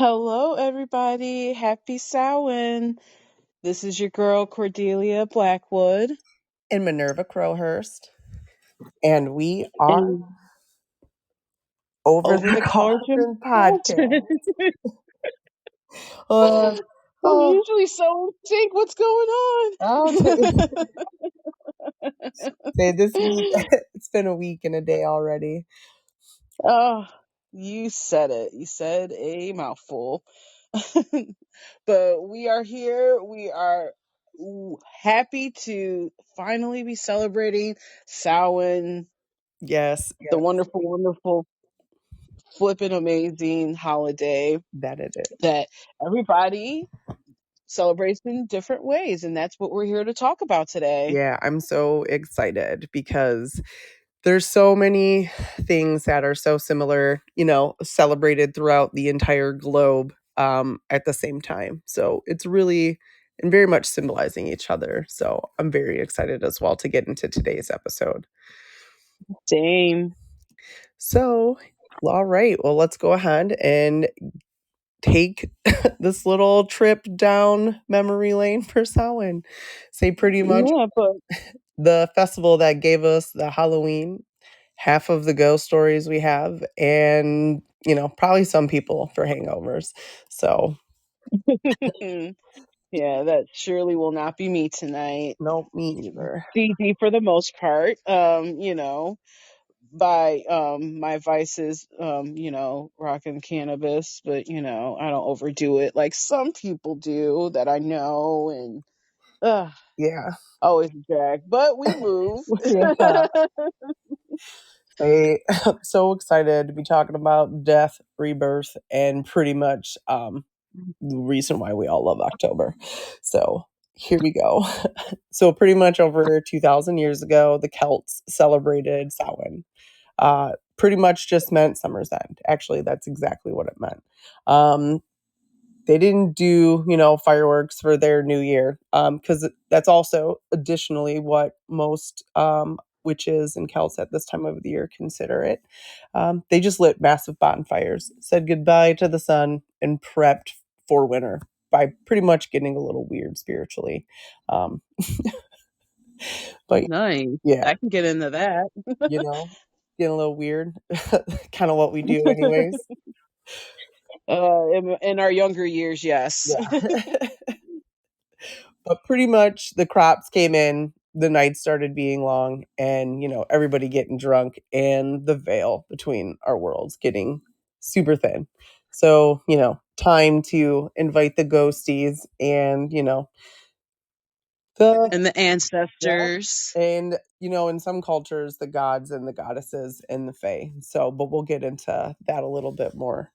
Hello, everybody. Happy Samhain. This is your girl, Cordelia Blackwood. And Minerva Crowhurst, and we are And over over the the Cauldron Cauldron Mountain. podcast. Uh, I'm oh, usually so in sync. What's going I'll on? say this week. It's been a week and a day already. Oh, you said it. You said a mouthful. But we are here. We are happy to finally be celebrating Samhain, Yes, the yes, wonderful, wonderful, flippin' amazing holiday that it is. that everybody celebrates in different ways, and that's what we're here to talk about today. Yeah, I'm so excited because there's so many things that are so similar, celebrated throughout the entire globe at the same time. So it's really and very much symbolizing each other. So I'm very excited as well to get into today's episode. Same. So, all right. Well, let's go ahead and take this little trip down memory lane for Samhain. Say pretty much Yeah, but the festival that gave us the Halloween, half of the ghost stories we have, and probably some people for hangovers. So, yeah, that surely will not be me tonight. no, me either. DD for the most part. By my vices, rocking cannabis, but I don't overdo it like some people do that I know, and Yeah. always a drag. But we move. Yeah. I am so excited to be talking about death, rebirth, and pretty much the reason why we all love October. So here we go. So pretty much over 2,000 years ago, the Celts celebrated Samhain. Pretty much just meant summer's end. Actually, that's exactly what it meant. They didn't do, fireworks for their new year because that's also additionally what most witches and Celts at this time of the year consider it. They just lit massive bonfires, said goodbye to the sun, and prepped for winter by pretty much getting a little weird spiritually. Um, but Nice. yeah, I can get into that. you know, getting a little weird, kind of what we do anyways. In our younger years, yes. Yeah. But pretty much the crops came in, the nights started being long, and everybody getting drunk, and the veil between our worlds getting super thin. So, time to invite the ghosties and, the And the yeah. ancestors. And, in some cultures, the gods and the goddesses and the fae. So, but we'll get into that a little bit more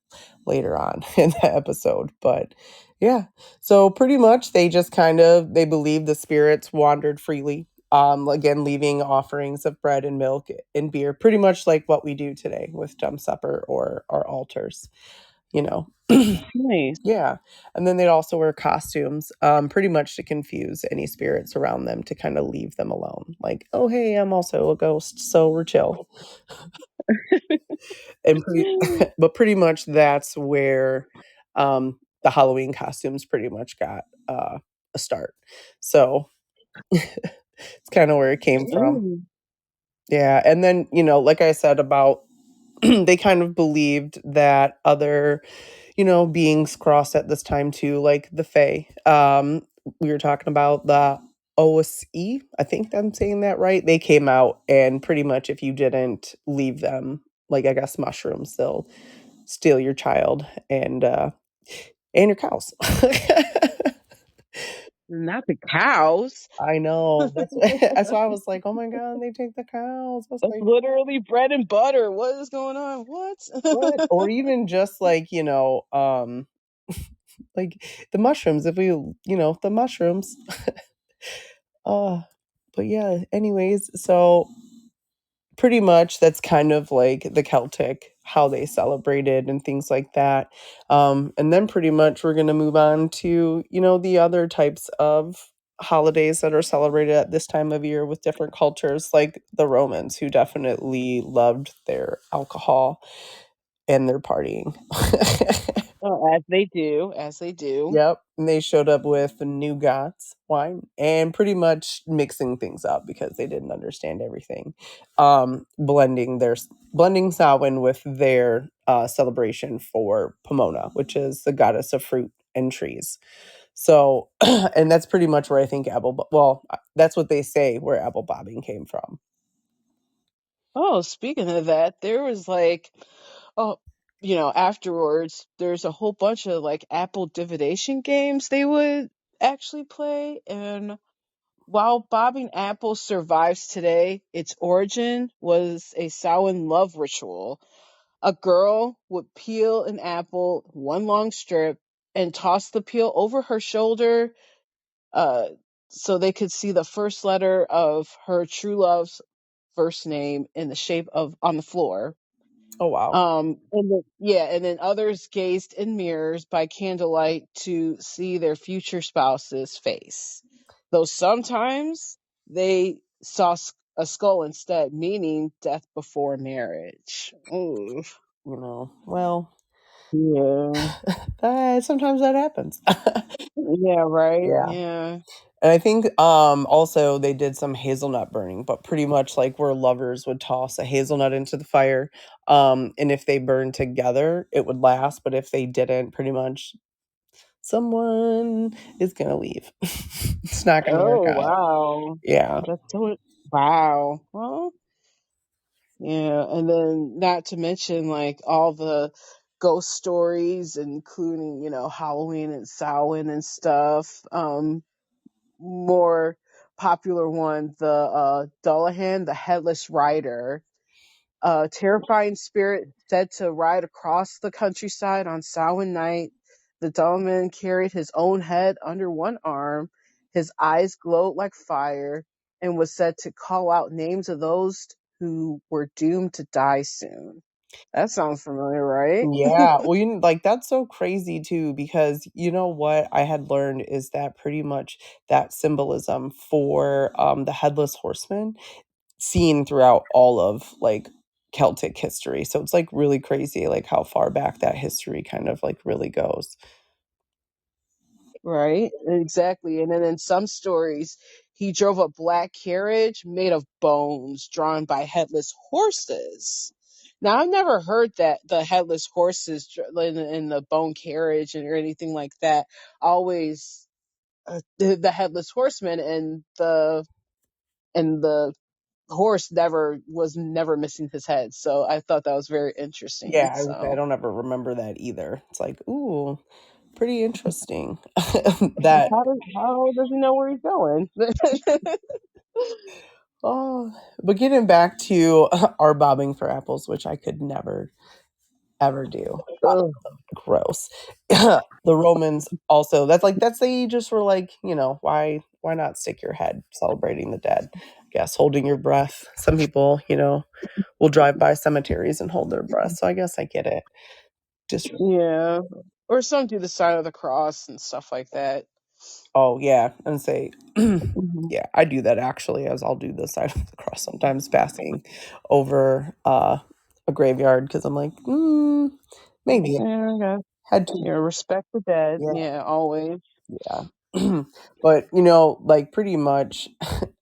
later on in the episode. But yeah, so pretty much they just they believe the spirits wandered freely. Again, leaving offerings of bread and milk and beer, pretty much like what we do today with Dumb Supper or our altars, you know. Nice. Yeah. And then they'd also wear costumes, pretty much to confuse any spirits around them to kind of leave them alone. Like, oh, hey, I'm also a ghost, so we're chill. But pretty much that's where the Halloween costumes pretty much got a start. So it's kind of where it came from. Mm. Yeah. And then, like I said about they kind of believed that other beings crossed at this time too, like the Fae. We were talking about the OSE. I think I'm saying that right. They came out, and pretty much if you didn't leave them, like I guess mushrooms, they'll steal your child and your cows. Not the cows. I know. That's why I was like, oh my god, they take the cows. I was That's like, literally bread and butter. What is going on? What? what? Or even just like, like the mushrooms, if we, the mushrooms. Uh, but yeah, anyways, so pretty much that's kind of like the Celtic, how they celebrated and things like that. And then pretty much we're going to move on to, the other types of holidays that are celebrated at this time of year with different cultures, like the Romans, who definitely loved their alcohol and their partying. Oh, as they do, as they do. Yep, and they showed up with New Gots wine and pretty much mixing things up because they didn't understand everything. Blending Samhain with their celebration for Pomona, which is the goddess of fruit and trees. So, and that's pretty much where I think that's what they say where apple bobbing came from. Oh, speaking of that, there was like, oh, afterwards, there's a whole bunch of like Apple divination games they would actually play. And while bobbing apples survives today, its origin was a Samhain love ritual. A girl would peel an apple, one long strip, and toss the peel over her shoulder, uh, so they could see the first letter of her true love's first name in the shape of on the floor. Oh wow. And then others gazed in mirrors by candlelight to see their future spouse's face. Though sometimes they saw a skull instead, meaning death before marriage. Ooh. Well, Yeah. sometimes that happens. Yeah, right. Yeah. Yeah. And I think also they did some hazelnut burning, but pretty much like where lovers would toss a hazelnut into the fire. And if they burned together, it would last, but if they didn't, pretty much someone is gonna leave. It's not gonna work Oh, out. wow. Yeah. That's so wow. Well, yeah, and then not to mention like all the ghost stories, including, Halloween and Samhain and stuff. More popular one, the Dullahan, the Headless Rider. A terrifying spirit said to ride across the countryside on Samhain night. The Dullahan carried his own head under one arm. His eyes glowed like fire and was said to call out names of those who were doomed to die soon. That sounds familiar, right? Yeah, well, like that's so crazy too, because you know what I had learned is that pretty much that symbolism for the headless horseman seen throughout all of like Celtic history. So it's like really crazy, like how far back that history kind of like really goes. Right, exactly. And then in some stories, he drove a black carriage made of bones drawn by headless horses. Now, I've never heard that the headless horses in the bone carriage or anything like that. Always the headless horseman and the horse never missing his head. So I thought that was very interesting. Yeah, I would say I So don't ever remember that either. It's like, ooh, pretty interesting. That how does he know where he's going? oh, but getting back to our bobbing for apples, which I could never ever do. Ugh. Gross. The Romans also that's they just were like, why not stick your head celebrating the dead? I guess holding your breath. Some people, will drive by cemeteries and hold their breath. So I guess I get it. Just Yeah. Or some do the sign of the cross and stuff like that. oh yeah, and say Mhm. yeah, I do that actually as I'll do the sign of the cross sometimes passing over a graveyard because I'm like, maybe Yeah, yeah. had to Respect the dead. yeah. Yeah, always. Yeah. But, like pretty much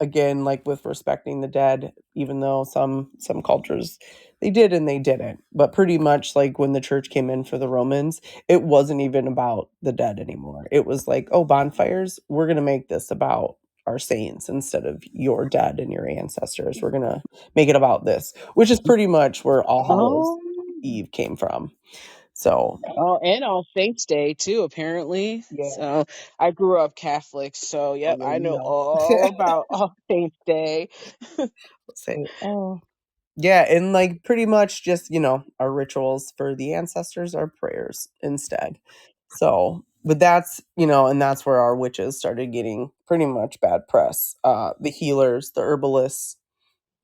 again, like with respecting the dead, even though some cultures they did and they didn't. But pretty much like when the church came in for the Romans, it wasn't even about the dead anymore. It was like, oh, bonfires, we're gonna make this about our saints instead of your dead and your ancestors. We're gonna make it about this, which is pretty much where All Hallows Oh, Eve came from. So oh, and on Saints Day too, apparently. yeah. So I grew up Catholic, so Oh yep, yeah, I you know know. all about All Saints Day. Say, oh. Yeah, and like pretty much just, our rituals for the ancestors are prayers instead. So, but and that's where our witches started getting pretty much bad press. The healers, the herbalists,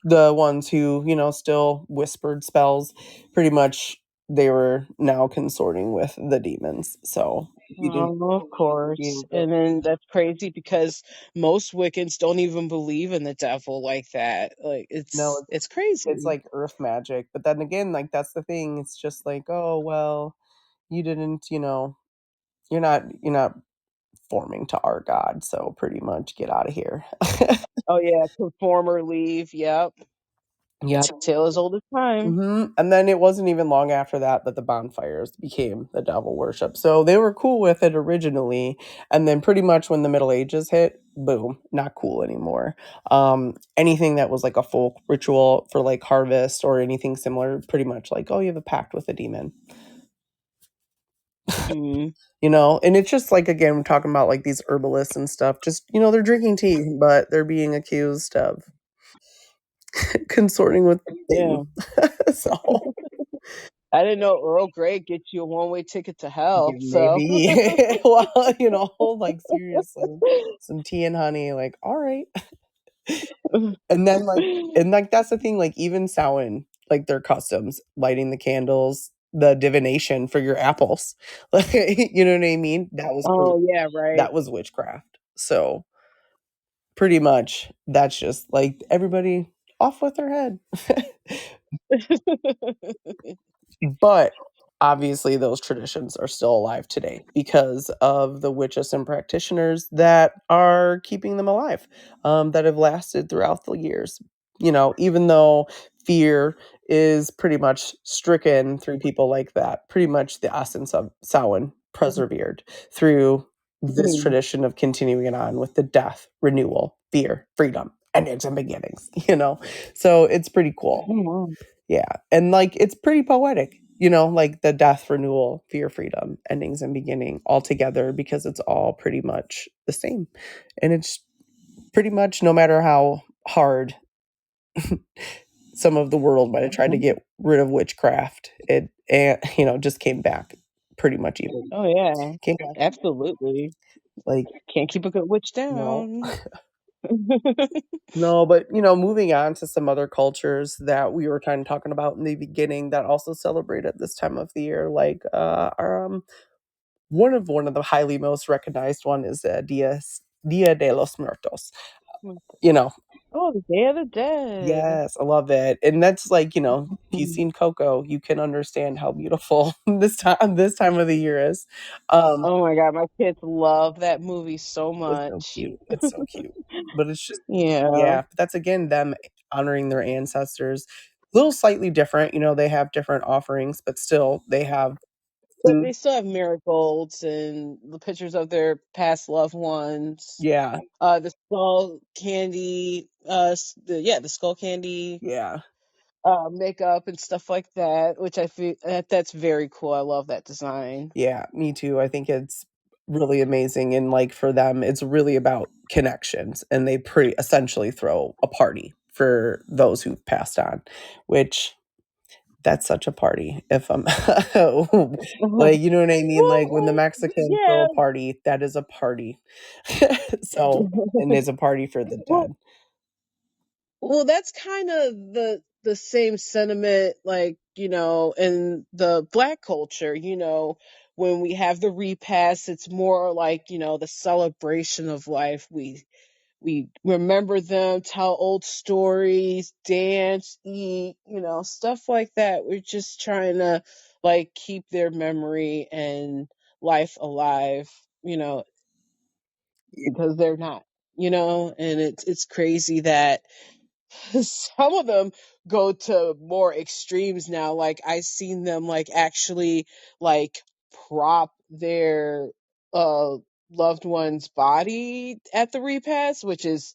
the ones who, still whispered spells, pretty much they were now consorting with the demons. So, if you didn't Of course. being good. And then that's crazy because most Wiccans don't even believe in the devil like that. Like No, it's it's crazy. like earth magic. But then again, like that's the thing. It's just like, oh well, you didn't, you're not forming to our God, so pretty much get out of here. Oh yeah, performer leave. Yep. Yep. Tale as old as time. And then it wasn't even long after that that the bonfires became the devil worship. So they were cool with it originally, and then pretty much when the Middle Ages hit, boom, not cool anymore. Anything that was like a folk ritual for like harvest or anything similar, pretty much like, oh, you have a pact with a demon. Mm. And it's just like, again, we're talking about like these herbalists and stuff, just, they're drinking tea, but they're being accused of consorting with Yeah. Satan. So I didn't know Earl Grey gets you a one-way ticket to hell. So maybe, well, like seriously, some tea and honey, like, all right. And then like that's the thing, like even Samhain, like their customs, lighting the candles, the divination for your apples. Like, you know what I mean? oh yeah, right. That was witchcraft. So pretty much that's just like everybody off with their head. But obviously, those traditions are still alive today because of the witches and practitioners that are keeping them alive, that have lasted throughout the years. Even though fear is pretty much stricken through people like that, pretty much the essence of Samhain persevered through this Mm. tradition of continuing it on with the death, renewal, fear, freedom, endings and beginnings. So it's pretty cool. Oh, wow. Yeah. And like it's pretty poetic, like the death, renewal, fear, freedom, endings and beginning all together because it's all pretty much the same. And it's pretty much no matter how hard some of the world might have tried to get rid of witchcraft, it and just came back pretty much even Oh yeah, came back absolutely. like Can't keep a good witch no. down. No, but moving on to some other cultures that we were kind of talking about in the beginning that also celebrate at this time of the year, like one of the highly most recognized one is Dia de los Muertos. You know, Oh, the Day of the Dead. yes, I love it, and that's like if you've seen Coco, you can understand how beautiful this time of the year is. Um, Oh my God, my kids love that movie so it's so much. cute. It's so cute, but it's just Yeah, yeah. But that's again them honoring their ancestors. A little slightly different, they have different offerings, but still they have but food. they still have marigolds and the pictures of their past loved ones. Yeah, The skull candy, the skull candy, yeah. makeup and stuff like that, which I feel that's very cool. I love that design. Yeah, me too. I think it's really amazing, and, like, for them, it's really about connections, and they pretty essentially throw a party for those who've passed on, which that's such a party if I'm like, you know what I mean? Like, when the Well, Mexicans throw yeah. a party, that is a party. So and it's a party for the Well, dead. well, that's kind of the same sentiment, like in the Black culture. When we have the repast, it's more like the celebration of life. We remember them, tell old stories, dance, eat, stuff like that. We're just trying to like keep their memory and life alive, you know, because they're not, and it's crazy that some of them go to more extremes now. Like I've seen them like actually like prop their uh loved one's body at the repast, which is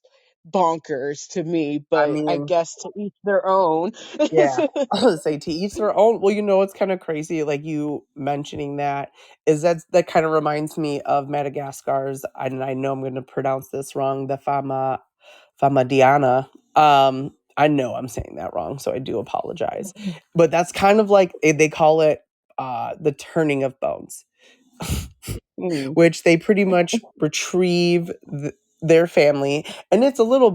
bonkers to me, I but I mean guess to each their own. yeah, I was say to each their own. Well, it's kind of crazy, like you mentioning that, is that kind of reminds me of Madagascar's, and I know I'm going to pronounce this wrong, the Famadiana. I know I'm saying that wrong, so I do apologize. But that's kind of like they call it the turning of bones, Mm, which they pretty much retrieve their family, and it's a little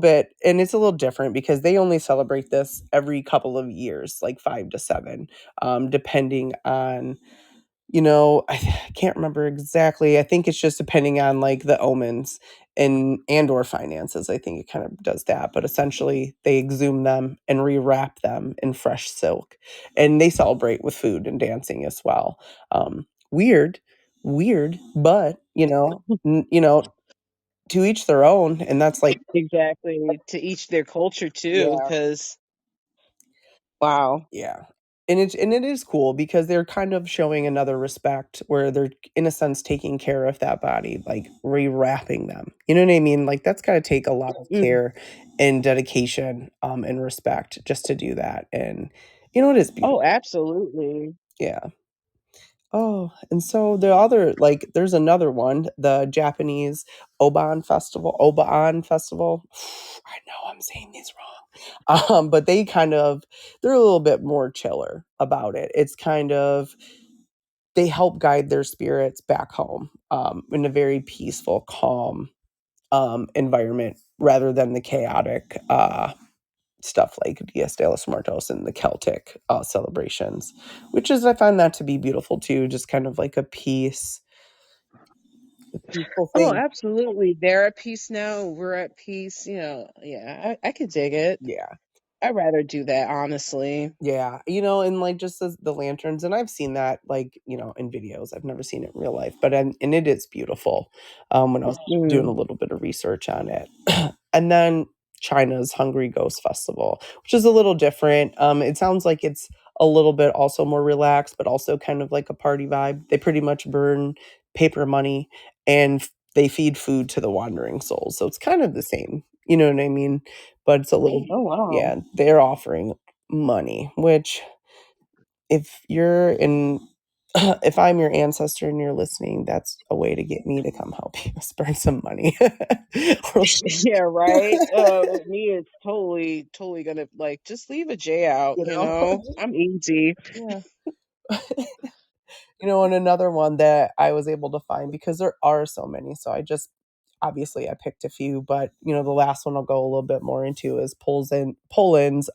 different because they only celebrate this every couple of years, like 5 to 7, depending on I can't remember exactly. I think it's just depending on like the omens and or finances. I think it kind of does that, but essentially they exhume them and rewrap them in fresh silk, and they celebrate with food and dancing as well. weird, weird, but to each their own, and that's like, Exactly. To each their culture too, yeah, because wow. yeah. And it is cool because they're kind of showing another respect where they're in a sense taking care of that body, like rewrapping them. You know what I mean? Like that's got to take a lot of Mm. care and dedication and respect just to do that. And it is beautiful. Oh, absolutely. Yeah. Oh, and so the other like there's another one, the Japanese Oban Festival. I know I'm saying these wrong. But they're a little bit more chiller about it. It's kind of they help guide their spirits back home in a very peaceful, calm environment rather than the chaotic stuff like Dias de los Muertos and the Celtic celebrations, which is I find that to be beautiful too, just kind of like a peaceful Oh, thing. absolutely. They're at peace now. We're at peace. Yeah, I could dig it. Yeah. I'd rather do that, honestly. Yeah, and like just the lanterns, and I've seen that like in videos. I've never seen it in real life, but and it is beautiful. When I was doing a Mm. little bit of research on it, and then China's Hungry Ghost Festival, which is a little different. It sounds like it's a little bit also more relaxed, but also kind of like a party vibe. They pretty much burn paper money and they feed food to the wandering souls, so it's kind of the same. You know what I mean? But it's a little, Oh, wow. yeah. They're offering money, which if you're in if I'm your ancestor and you're listening, that's a way to get me to come help you spend some money. Or, Yeah, right. With me, it's totally gonna like just leave a J out. you know? I'm easy. Yeah. And another one that I was able to find because there are so many. So I just obviously I picked a few, but the last one I'll go a little bit more into is Poland's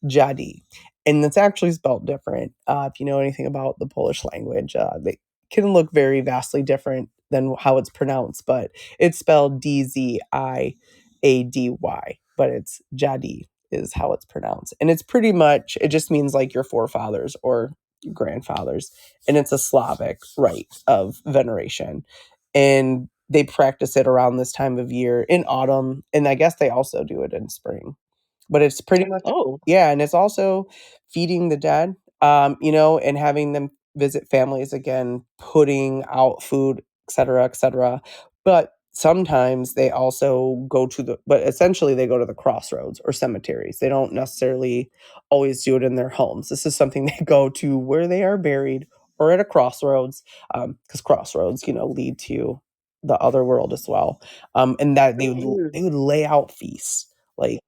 Jadi. And it's actually spelled different. If you know anything about the Polish language, they can look very vastly different than how it's pronounced, but it's spelled Dziady, but it's Jadi is how it's pronounced. And it's pretty much it just means like your forefathers or grandfathers, and it's a Slavic rite of veneration. And they practice it around this time of year in autumn, and I guess they also do it in spring. But it's pretty much, Oh, yeah, and it's also feeding the dead, and having them visit families again, putting out food, etc., etc. But sometimes they also but essentially they go to the crossroads or cemeteries. They don't necessarily always do it in their homes. This is something they go to where they are buried or at a crossroads, because crossroads, lead to the other world as well. And that mm. they would lay out feasts like,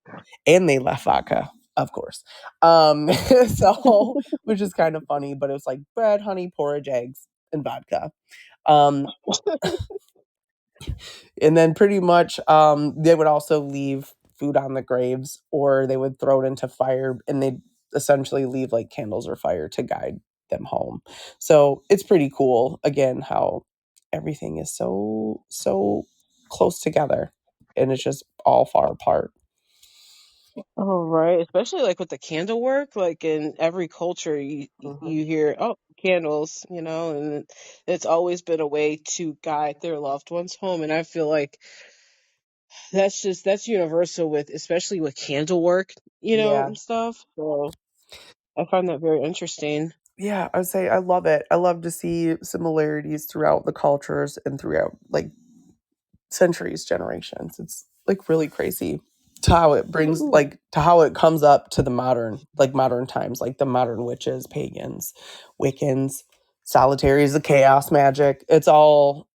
and they left vodka, of course. So which is kind of funny, but it was like bread, honey, porridge, eggs, and vodka. Um, and then pretty much they would also leave food on the graves, or they would throw it into fire, and they'd essentially leave like candles or fire to guide them home. So it's pretty cool again how everything is so close together, and it's just all far apart. Oh, right. Especially like with the candle work, like in every culture, Mhm. you hear, oh, candles, and it's always been a way to guide their loved ones home. And I feel like that's universal with, especially with candle work, Yeah. and stuff. So I find that very interesting. Yeah, I would say I love it. I love to see similarities throughout the cultures and throughout like centuries, generations. It's like really crazy to how it brings Ooh. like to how it comes up to the modern times, like the modern witches, pagans, Wiccans, solitaries, the chaos magic. It's all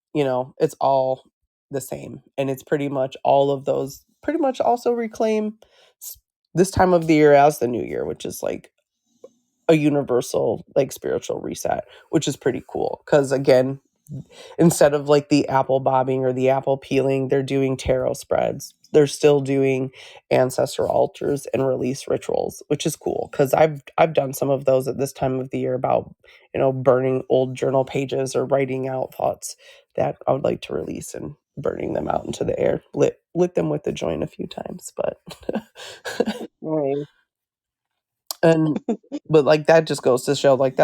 the same. And it's pretty much all of those pretty much also reclaim this time of the year as the new year, which is like a universal like spiritual reset, which is pretty cool because again, instead of like the apple bobbing or the apple peeling, they're doing tarot spreads. They're still doing ancestor altars and release rituals, which is cool because I've done some of those at this time of the year about burning old journal pages or writing out thoughts that I would like to release and burning them out into the air. Lit them with the joint a few times, but Right. and but like that just goes to show like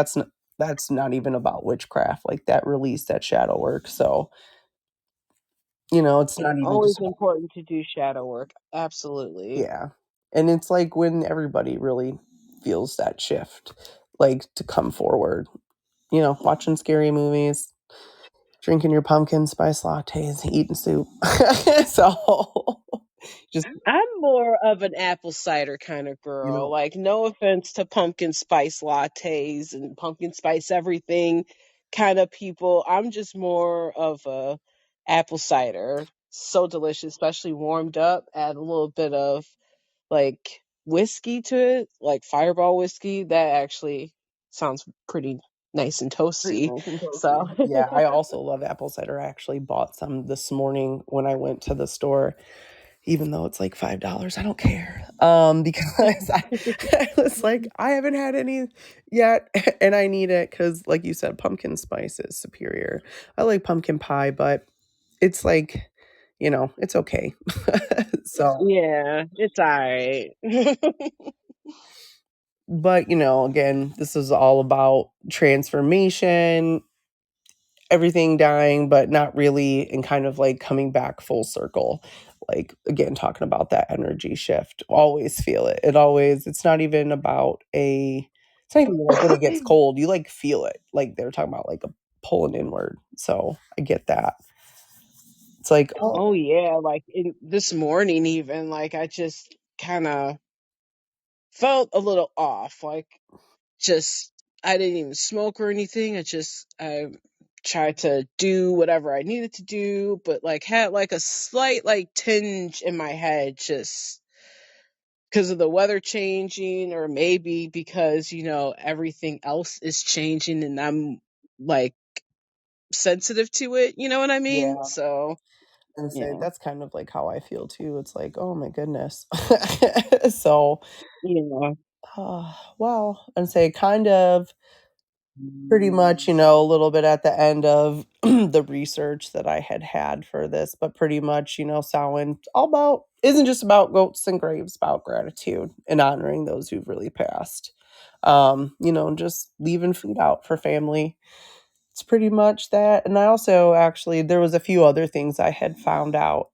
that's not even about witchcraft. Like that release, that shadow work. So, it's not even Always just important to do shadow work. Absolutely. yeah. And it's like when everybody really feels that shift, like to come forward, watching scary movies, drinking your pumpkin spice lattes, eating soup. So just, I'm more of an apple cider kind of you girl. know, Like, no offense to pumpkin spice lattes and pumpkin spice everything kind of people. I'm just more of a apple cider. So delicious, especially warmed up. Add a little bit of like whiskey to it, like Fireball whiskey. That actually sounds pretty nice and pretty toasty. nice and So, toasty. Yeah, I also love apple cider. I actually bought some this morning when I went to the store, even though it's like $5. I don't care. Because I was like, I haven't had any yet, and I need it because, like you said, pumpkin spice is superior. I like pumpkin pie, but it's like, it's okay. So, yeah, it's all right. but again, this is all about transformation, everything dying, but not really, and kind of like coming back full circle. Like again, talking about that energy shift. Always feel it. It's not even about it's not even like when it gets cold, you like feel it. Like they were talking about like a pulling inward. So I get that. It's like, oh Oh yeah, like this morning even like I just kind of felt a little off. Like just I didn't even smoke or anything. I tried to do whatever I needed to do, but like had like a slight like tinge in my head just because of the weather changing or maybe because everything else is changing and I'm like sensitive to it, you know what I mean? yeah. So, And say yeah. that's kind of like how I feel too. It's like, oh my goodness. So, Yeah. well, and say kind of pretty much, a little bit at the end of the research that I had for this, but pretty much, Samhain all about isn't just about goats and graves, about gratitude and honoring those who've really passed. Just leaving food out for family, it's pretty much that. And I also actually there was a few other things I had found out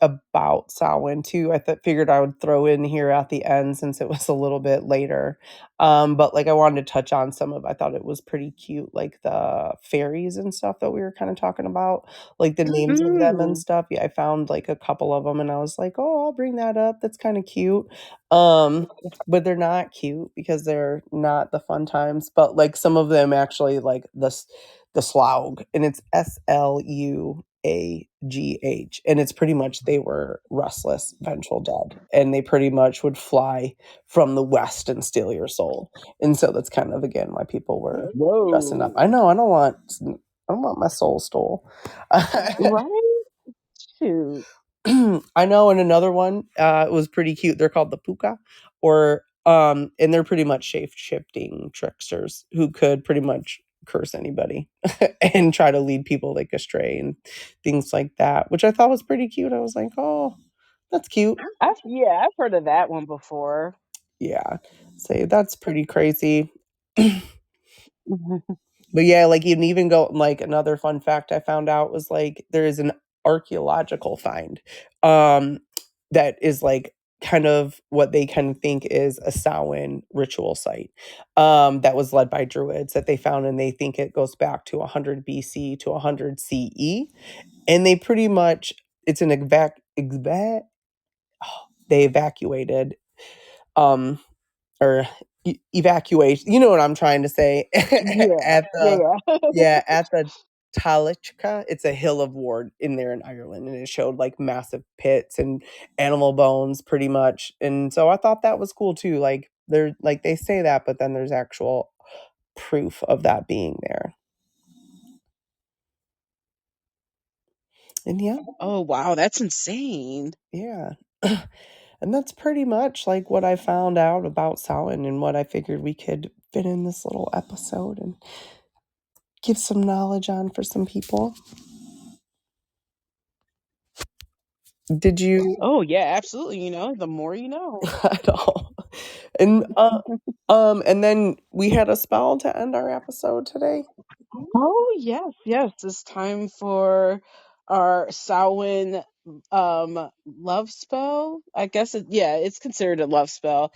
about Samhain too. Figured I would throw in here at the end since it was a little bit later. But like I wanted to touch on some of I thought it was pretty cute, like the fairies and stuff that we were kind of talking about, like the names of them and Mm. stuff. Yeah, I found like a couple of them and I was like, oh, I'll bring that up. That's kind of cute. Um, but they're not cute because they're not the fun times. But like some of them actually like the Slaug, and it's Sluagh, and it's pretty much they were restless, vengeful dead, and they pretty much would fly from the west and steal your soul. And so that's kind of again why people were dressing up. I Whoa. know I don't want my soul stole. Right? Shoot. I know, and another one, it was pretty cute. They're called the puka, or and they're pretty much shape shifting tricksters who could pretty much curse anybody and try to lead people like astray and things like that, which I thought was pretty cute. I was like, oh, that's cute. I've heard of that one before. Yeah, say that's pretty crazy. But yeah, like you can even go like another fun fact I found out was like there is an archaeological find um that is like kind of what they kind of think is a Samhain ritual site that was led by druids that they found, and they think it goes back to 100 BC to 100 CE, and they pretty much it's an they evacuated um or evacuation. You know what I'm trying to say. Yeah. At Yeah, the yeah. yeah, at the Talichka. It's a hill of ward in there in Ireland, and it showed like massive pits and animal bones, pretty much. And so I thought that was cool too. Like they're like they say that, but then there's actual proof of that being there. And yeah, Oh wow, that's insane. yeah. And that's pretty much like what I found out about Samhain and what I figured we could fit in this little episode and give some knowledge on for some people. Did you Oh yeah, absolutely. The more you know. at all? And and then we had a spell to end our episode today. Oh yes, yes. It's time for our Samhain love spell. I guess it's considered a love spell.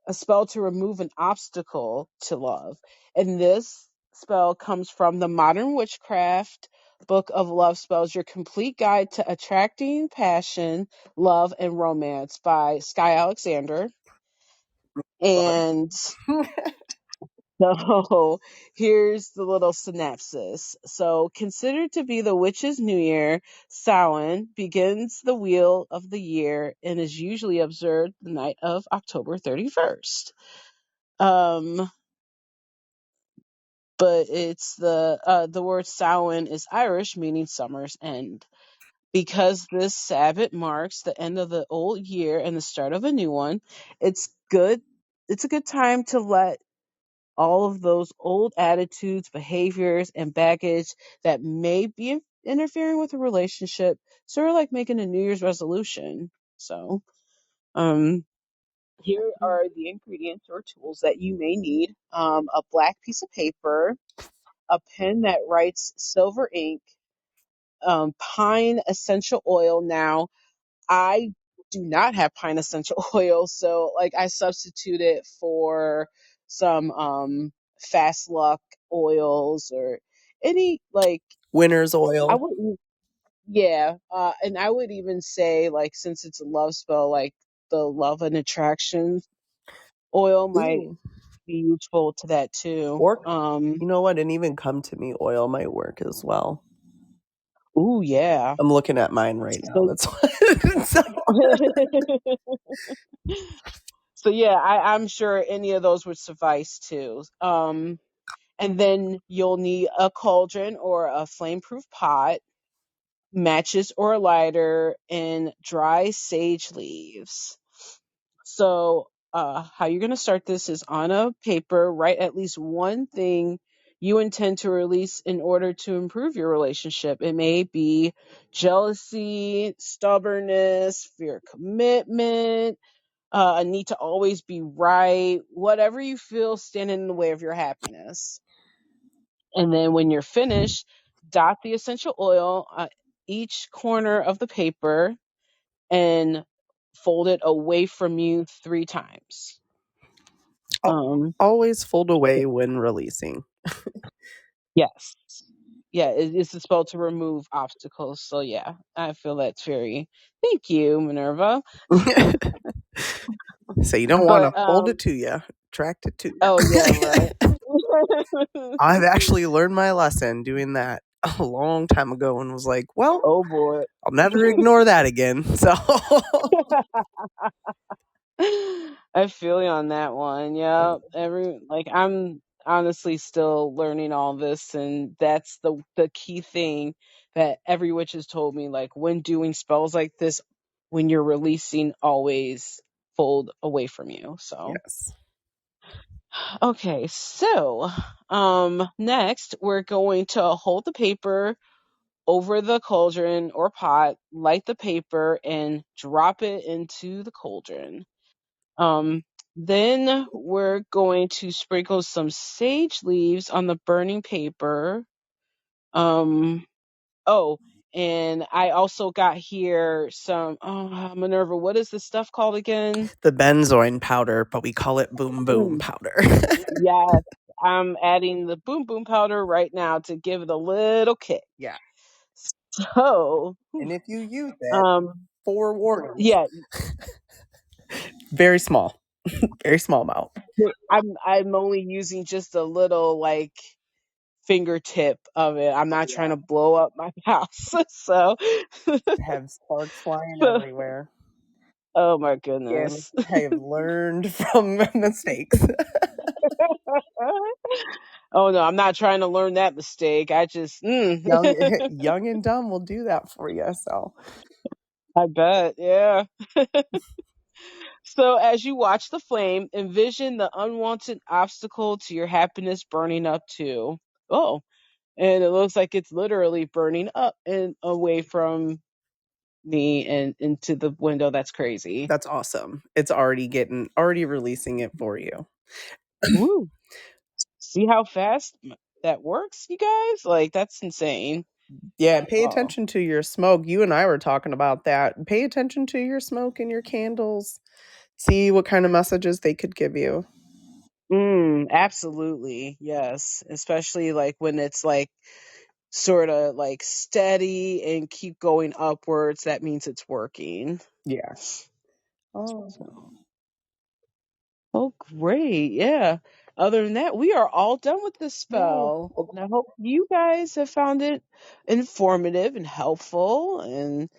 A spell to remove an obstacle to love. And this spell comes from the Modern Witchcraft Book of Love Spells, Your Complete Guide to Attracting Passion, Love, and Romance by Sky Alexander. And so here's the little synopsis. So, considered to be the witch's new year, Samhain begins the wheel of the year and is usually observed the night of October 31st. Um, but it's the word Samhain is Irish, meaning summer's end. Because this Sabbath marks the end of the old year and the start of a new one, it's good. It's a good time to let all of those old attitudes, behaviors, and baggage that may be interfering with a relationship, sort of like making a New Year's resolution. So, um, here are the ingredients or tools that you may need: a black piece of paper, a pen that writes silver ink, pine essential oil. Now, I do not have pine essential oil, so like I substitute it for some fast luck oils or any like Winter's I oil. would yeah, and I would even say like since it's a love spell, like the love and attraction oil might Ooh. be useful to that too. Or you know what? And even come to me oil might work as well. Ooh yeah. I'm looking at mine right now. So That's what, so, so yeah, I'm sure any of those would suffice too. And then you'll need a cauldron or a flame-proof pot, matches or a lighter, and dry sage leaves. So, how you're going to start this is on a paper, write at least one thing you intend to release in order to improve your relationship. It may be jealousy, stubbornness, fear of commitment, a need to always be right, whatever you feel standing in the way of your happiness. And then when you're finished, dot the essential oil on each corner of the paper and fold it away from you 3 times. Um, always fold yeah. away when releasing. Yes. Yeah, it's a spell to remove obstacles. So yeah, I feel that's very. Thank you, Minerva. So you don't want to But hold it to you, attract it to oh yeah, you. right. I've actually learned my lesson doing that a long time ago and was like, well, Oh boy. I'll never ignore that again. So I feel you on that one. Yeah. I'm honestly still learning all this, and that's the key thing that every witch has told me, like when doing spells like this, when you're releasing, always fold away from you. So yes. okay, so next we're going to hold the paper over the cauldron or pot, light the paper, and drop it into the cauldron. Um, then we're going to sprinkle some sage leaves on the burning paper. Um, oh, and I also got here some, oh, Minerva, what is this stuff called again? The benzoin powder, but we call it boom boom Mm, powder. yes, I'm adding the boom boom powder right now to give it a little kick. Yeah. So, And if you use it, um, forewarnings. yeah, Very small. Very small amount. I'm only using just a little like fingertip of it. I'm not trying Yeah. to blow up my house. So, Have sparks flying so everywhere. oh my Again, goodness. I have learned from mistakes. Oh no, I'm not trying to learn that mistake. I just, young young and dumb will do that for you. So I bet, yeah. So as you watch the flame, envision the unwanted obstacle to your happiness burning up too. Oh, and it looks like it's literally burning up and away from me and into the window. That's crazy. That's awesome. It's already releasing it for you. Woo. See how fast that works, you guys? Like, that's insane. Yeah, pay Oh. attention to your smoke. You and I were talking about that. Pay attention to your smoke and your candles. See what kind of messages they could give you. Absolutely. Yes. Especially like when it's like sort of like steady and keep going upwards, that means it's working. Yeah. Oh. So, oh, great. Yeah. Other than that, we are all done with this Oh. spell. And I hope you guys have found it informative and helpful. And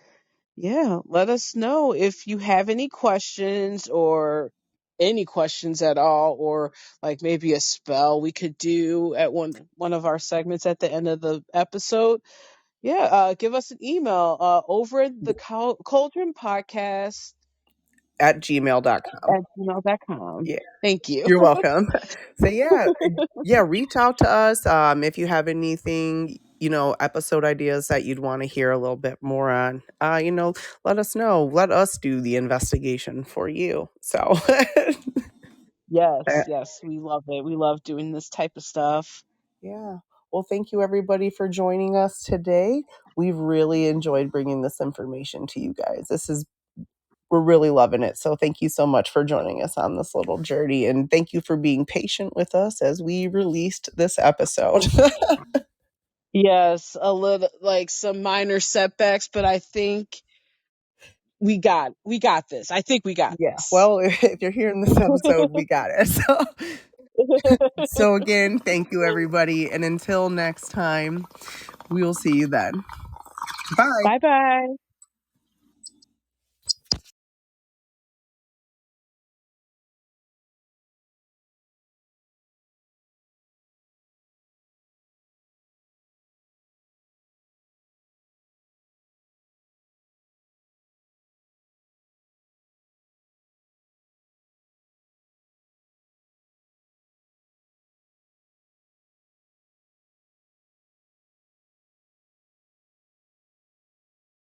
yeah, let us know if you have any questions or any questions at all, or like maybe a spell we could do at one of our segments at the end of the episode. Yeah, give us an email over at the Cauldron Podcast At gmail.com. at gmail.com. Yeah. Thank you. You're welcome. So yeah, reach out to us if you have anything, episode ideas that you'd want to hear a little bit more on. Let us know. Let us do the investigation for you. So Yes, yes, we love it. We love doing this type of stuff. yeah. Well, thank you everybody for joining us today. We've really enjoyed bringing this information to you guys. We're really loving it. So thank you so much for joining us on this little journey. And thank you for being patient with us as we released this episode. Yes, a little like some minor setbacks, but I think we got this. I think we got Yeah. this. Well, if you're hearing this episode, we got it. So again, thank you everybody. And until next time, we will see you then. Bye. Bye bye.